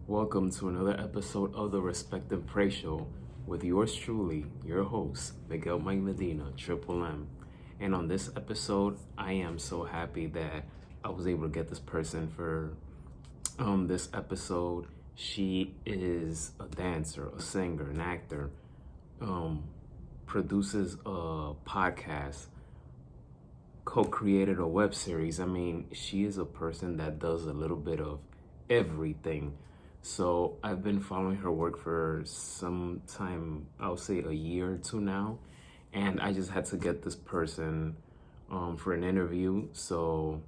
Welcome to another episode of the Respect and Pray Show with yours truly, your host, Miguel Mike Medina, Triple M. And on this episode, I am so happy that I was able to get this person for this episode. She is a dancer, a singer, an actor, um, produces a podcast, co-created a web series. I mean, she is a person that does a little bit of everything. So I've been following her work for some time, I'll say a year or two now, and I just had to get this person for an interview. So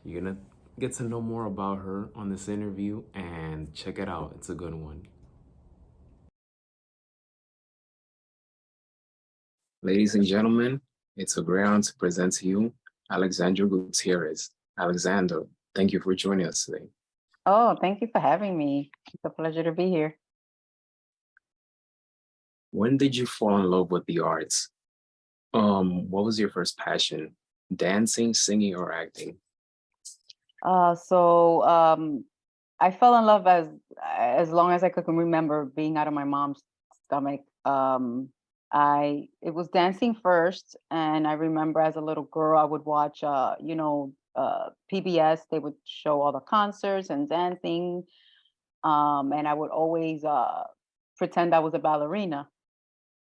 you're gonna get to know more about her on this interview and check it out. It's a good one. Ladies and gentlemen, it's a great honor to present to you Alexandra Gutierrez. Alexander, thank you for joining us today. Oh, thank you for having me. It's a pleasure to be here. When did you fall in love with the arts? What was your first passion? Dancing, singing, or acting? So I fell in love as long as I could remember being out of my mom's stomach. I it was dancing first, and I remember as a little girl I would watch PBS. They would show all the concerts and dancing, and I would always pretend I was a ballerina.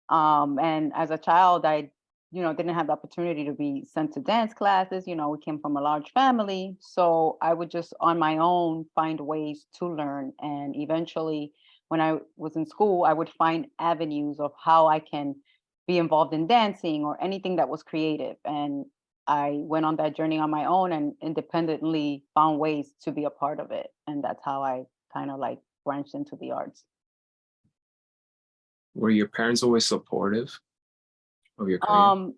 And as a child, I didn't have the opportunity to be sent to dance classes. We came from a large family. So I would just on my own find ways to learn. And eventually, when I was in school, I would find avenues of how I can be involved in dancing or anything that was creative. And I went on that journey on my own and independently found ways to be a part of it. And that's how I kind of like branched into the arts. Were your parents always supportive of your career? Um,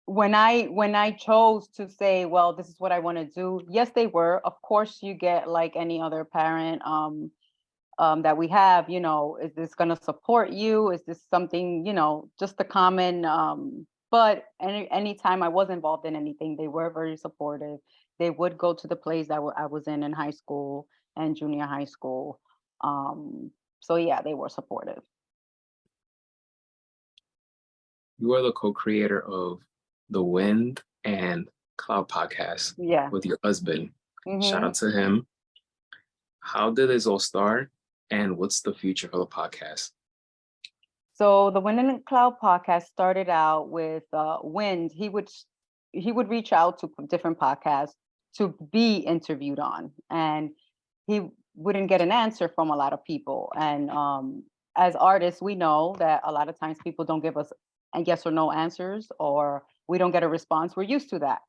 when I chose to say, well, this is what I want to do, yes, they were. Of course, you get like any other parent that we have, is this going to support you? Is this something, just the common but anytime I was involved in anything, they were very supportive. They would go to the plays that I was in high school and junior high school. So yeah, they were supportive. You are the co-creator of the Wind and Cloud podcast Yeah. with your husband. Shout Hmm. out to him. How did this all start? And what's the future for the podcast? So the Wind and Cloud podcast started out with Wind. He would reach out to different podcasts to be interviewed on, and he wouldn't get an answer from a lot of people. And as artists, we know that a lot of times people don't give us a yes or no answers, or we don't get a response. We're used to that.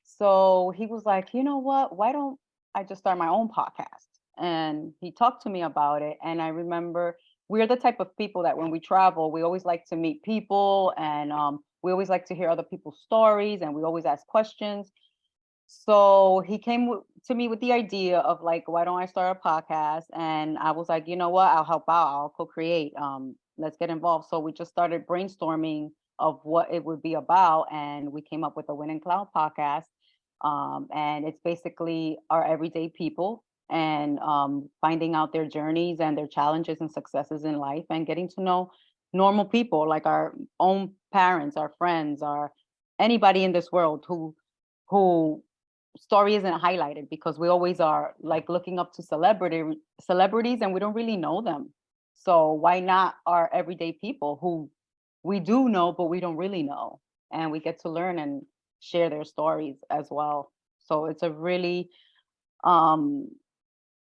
So he was like, you know what? Why don't I just start my own podcast? And he talked to me about it. And I remember we're the type of people that when we travel, we always like to meet people, and we always like to hear other people's stories, and we always ask questions. So he came to me with the idea of like, why don't I start a podcast? And I was like, you know what? I'll help out. I'll co-create. Let's get involved. So we just started brainstorming of what it would be about, and we came up with the Win and Cloud podcast. And it's basically our everyday people and finding out their journeys and their challenges and successes in life, and getting to know normal people like our own parents, our friends, our anybody in this world who story isn't highlighted, because we always are like looking up to celebrities and we don't really know them. So why not our everyday people who we do know but we don't really know, and we get to learn and share their stories as well. So um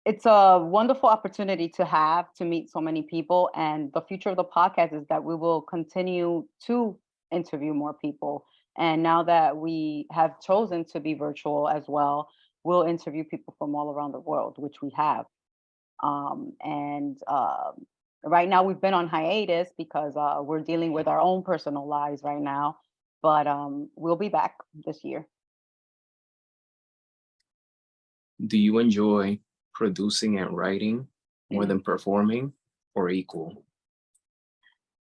it's a wonderful opportunity to have to meet so many people, and the future of the podcast is that we will continue to interview more people. And now that we have chosen to be virtual as well, we'll interview people from all around the world, which we have. And right now we've been on hiatus because we're dealing with our own personal lives right now, but we'll be back this year. Do you enjoy producing and writing more than performing, or equal?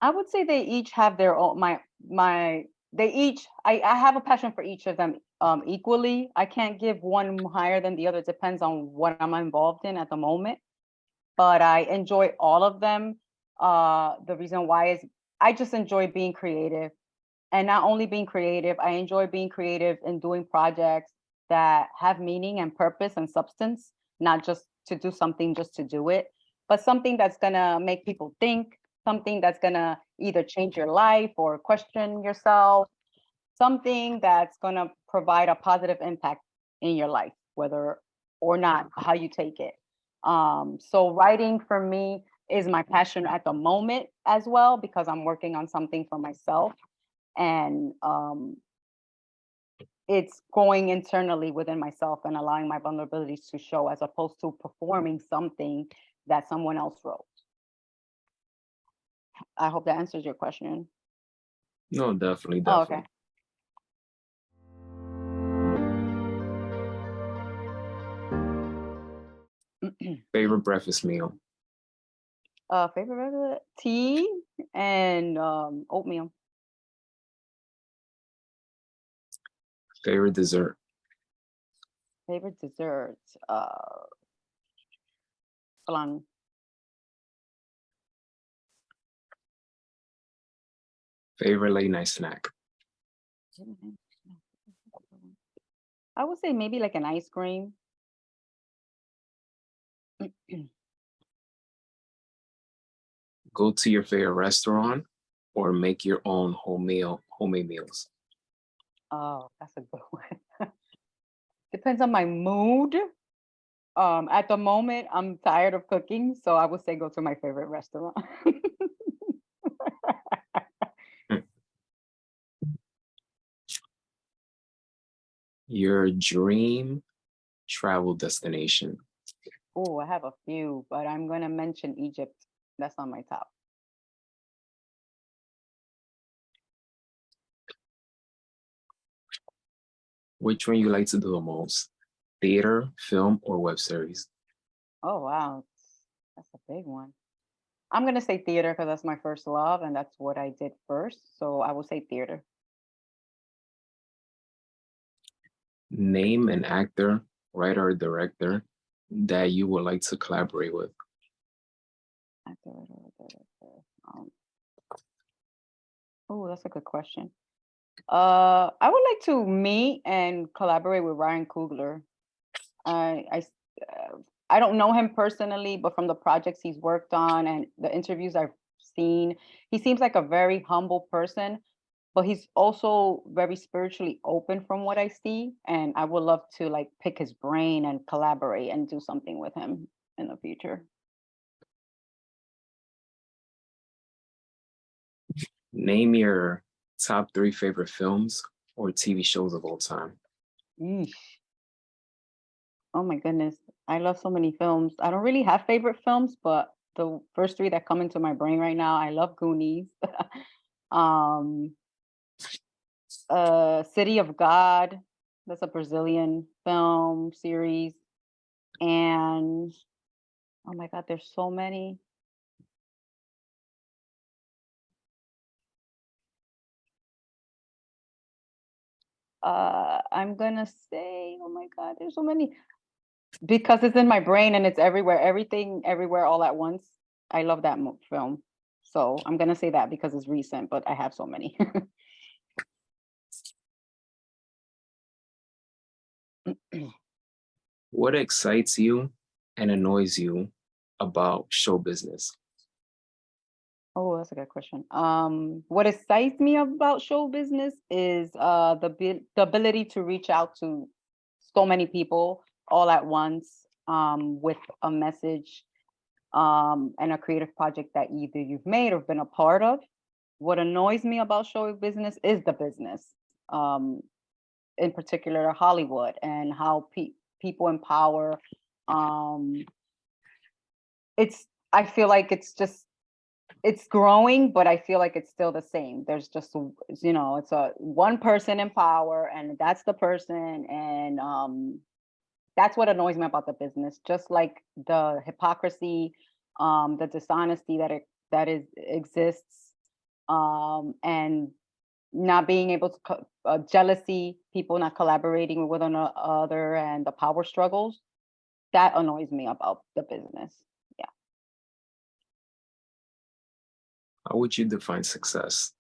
I would say they each have their own my they each I have a passion for each of them equally. I can't give one higher than the other. It depends on what I'm involved in at the moment. but I enjoy all of them. The reason why is I just enjoy being creative, and not only being creative, I enjoy being creative and doing projects that have meaning and purpose and substance, not just to do something just to do it, but something that's gonna make people think, something that's gonna either change your life or question yourself, something that's gonna provide a positive impact in your life, whether or not how you take it. So writing for me is my passion at the moment as well, because I'm working on something for myself, and it's going internally within myself and allowing my vulnerabilities to show, as opposed to performing something that someone else wrote. I hope that answers your question. No, definitely, Oh, okay. definitely. Favorite breakfast meal? Favorite regular tea and oatmeal. Favorite dessert? Favorite dessert, flan. Favorite late night snack? I would say maybe like an ice cream. Go to your favorite restaurant or make your own homemade meals? Oh, that's a good one. Depends on my mood. At the moment, I'm tired of cooking, so I would say go to my favorite restaurant. Hmm. Your dream travel destination? Oh, I have a few, but I'm gonna mention Egypt. That's on my top. Which one you like to do the most? Theater, film, or web series? Oh wow, that's a big one. I'm gonna say theater because that's my first love, and that's what I did first. So I will say theater. Name an actor, writer, or director that you would like to collaborate with. Um, oh, that's a good question. I would like to meet and collaborate with Ryan Coogler. I I s- I don't know him personally, but from the projects he's worked on and the interviews I've seen, he seems like a very humble person, but he's also very spiritually open from what I see. And I would love to like pick his brain and collaborate and do something with him in the future. Name your top three favorite films or TV shows of all time. Yeesh. Oh my goodness. I love so many films. I don't really have favorite films, but the first three that come into my brain right now, I love Goonies. um City of God. That's a Brazilian film series. And oh my God, there's so many. I'm gonna say, oh my God, there's so many because it's in my brain and it's everywhere, everything, everywhere, all at once. I love that film, so I'm gonna say that because it's recent, but I have so many. What excites you and annoys you about show business? Oh, that's a good question. What excites me about show business is the ability to reach out to so many people all at once, with a message, and a creative project that either you've made or been a part of. What annoys me about show business is the business, um, in particular Hollywood, and how people in power. Um, it's I feel like it's growing, but I feel like it's still the same. There's just it's a one person in power, and that's the person, and that's what annoys me about the business. Just like the hypocrisy, the dishonesty that is exists, and not being able to jealousy, people not collaborating with one another, and the power struggles. That annoys me about the business. Yeah. How would you define success?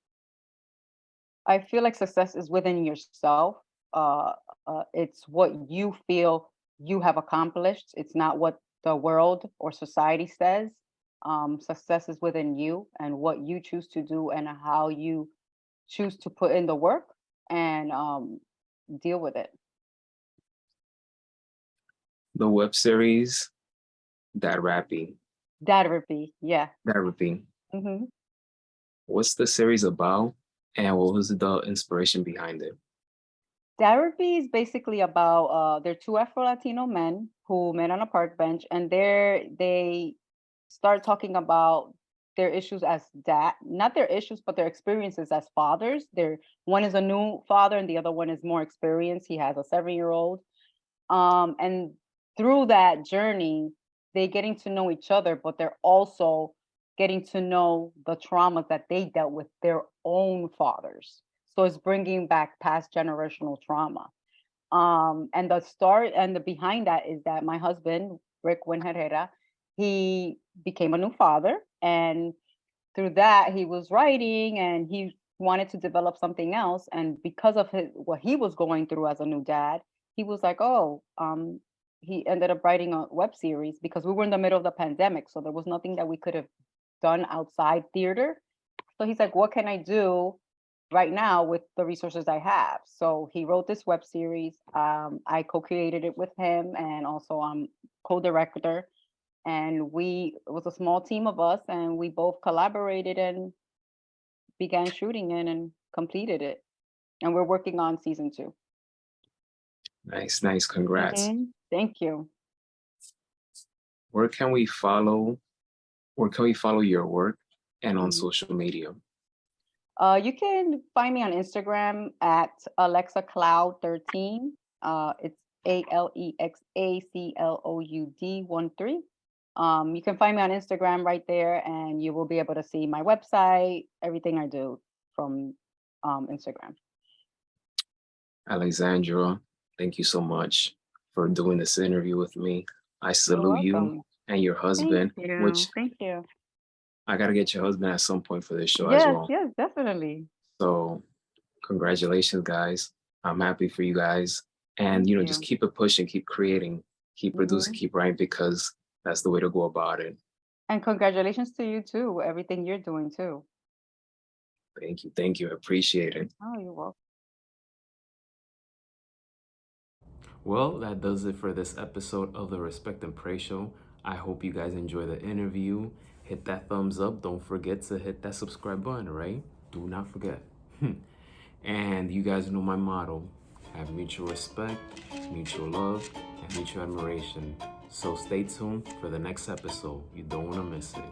I feel like success is within yourself. Uh, it's what you feel you have accomplished. It's not what the world or society says. Success is within you and what you choose to do and how you choose to put in the work and deal with it. The web series Dad-rahpy. Dad-rahpy, yeah. Dad-rahpy. hmm What's the series about, and what was the inspiration behind it? Dad-rahpy is basically about they're two Afro-Latino men who met on a park bench, and they start talking about their issues as dad, not their issues, but their experiences as fathers. They're one is a new father, and the other one is more experienced. He has a 7-year-old, and through that journey, they getting to know each other, but they're also getting to know the traumas that they dealt with their own fathers. So it's bringing back past generational trauma. And the start and the behind that is that my husband, Rick Win Herrera, he became a new father. And through that, he was writing and he wanted to develop something else. And because of what he was going through as a new dad, he was like, oh, he ended up writing a web series because we were in the middle of the pandemic. So there was nothing that we could have done outside theater. So he's like, what can I do right now with the resources I have? So he wrote this web series. I co-created it with him and also I'm co-director. And it was a small team of us and we both collaborated and began shooting it and completed it. And we're working on season 2. Nice, nice. Congrats. Thank you. Where can we follow? Where can we follow your work and on Mhm. social media? You can find me on Instagram at Alexa Cloud 13. It's ALEXACLOUD 13. You can find me on Instagram right there, and you will be able to see my website, everything I do from Instagram. Alexandra, thank you so much for doing this interview with me. I You're salute you welcome. and your Thank husband, you. which Thank you. I got to get your husband at some point for this show as Yes, well. yes, definitely. So congratulations, guys. I'm happy for you guys. And, Thank just you. keep it pushing, keep creating, keep producing, Mhm. keep writing, because that's the way to go about it. And congratulations to you too, everything you're doing too. Thank you. Thank you. I appreciate it. Oh, you're welcome. Well, that does it for this episode of the Respect and Pray Show. I hope you guys enjoy the interview. Hit that thumbs up. Don't forget to hit that subscribe button, right? Do not forget. And you guys know my motto: have mutual respect, mutual love, and mutual admiration. So stay tuned for the next episode. You don't want to miss it.